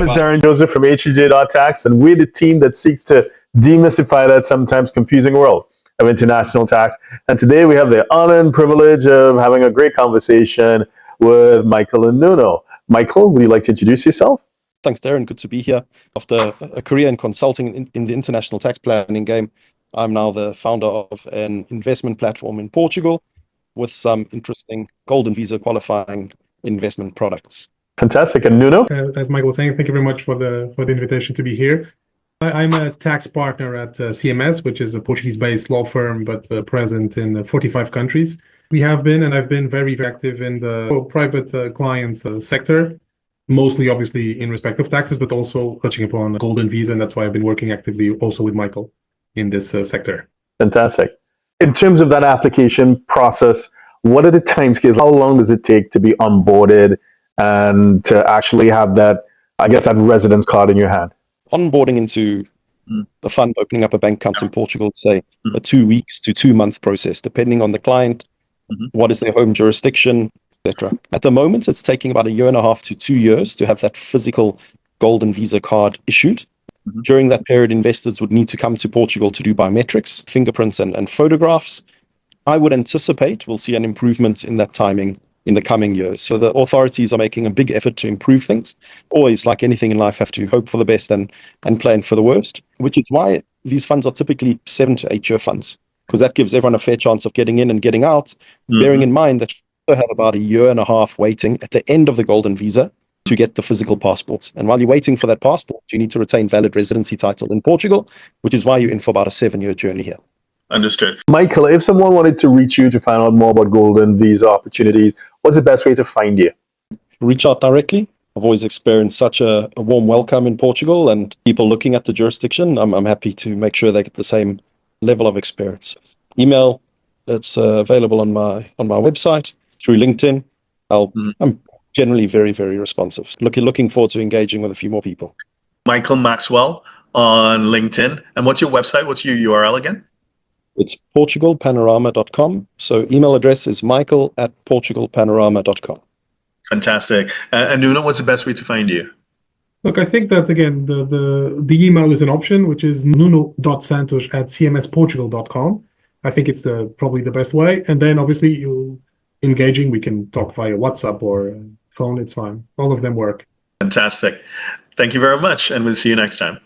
is Darren Joseph from HEJ.tax, and we're the team that seeks to demystify that sometimes confusing world of international tax. And today we have the honor and privilege of having a great conversation with Michael and Nuno. Michael, would you like to introduce yourself? Thanks, Darren. Good to be here. After a career in consulting in the international tax planning game, I'm now the founder of an investment platform in Portugal with some interesting golden visa qualifying investment products. Fantastic. And Nuno? As Michael was saying, thank you very much for the invitation to be here. I'm a tax partner at CMS, which is a Portuguese-based law firm, but present in 45 countries. We have been, and I've been very active in the private clients sector, mostly obviously in respect of taxes, but also touching upon golden visa, and that's why I've been working actively also with Michael in this sector. Fantastic. In terms of that application process, what are the timescales? How long does it take to be onboarded and to actually have that, I guess, that residence card in your hand? Onboarding into a fund, opening up a bank account in Portugal, say a 2 weeks to 2 month process, depending on the client, what is their home jurisdiction, etc. At the moment, it's taking about 1.5 to 2 years to have that physical golden visa card issued. During that period, investors would need to come to Portugal to do biometrics, fingerprints, and photographs. I would anticipate we'll see an improvement in that timing in the coming years. So the authorities are making a big effort to improve things. Always, like anything in life, have to hope for the best and plan for the worst, which is why these funds are typically 7 to 8 year funds, because that gives everyone a fair chance of getting in and getting out, bearing in mind that you have about 1.5 years waiting at the end of the golden visa to get the physical passport. And while you're waiting for that passport, you need to retain valid residency title in Portugal, which is why you're in for about a 7-year journey here. Understood. Michael, if someone wanted to reach you to find out more about golden visa opportunities, what's the best way to find you? Reach out directly. I've always experienced such a warm welcome in Portugal, and people looking at the jurisdiction, I'm happy to make sure they get the same level of experience. Email, it's available on my website, through LinkedIn. I'm generally very, very responsive. Looking forward to engaging with a few more people. Michael Maxwell on LinkedIn. And what's your website? What's your URL again? It's portugalpanorama.com. So email address is michael@portugalpanorama.com. Fantastic. And Nuno, what's the best way to find you? Look, I think that, again, the email is an option, which is nuno.santos@cmsportugal.com. I think it's probably the best way. And then obviously you engaging, we can talk via WhatsApp or phone, it's fine. All of them work. Fantastic. Thank you very much, and we'll see you next time.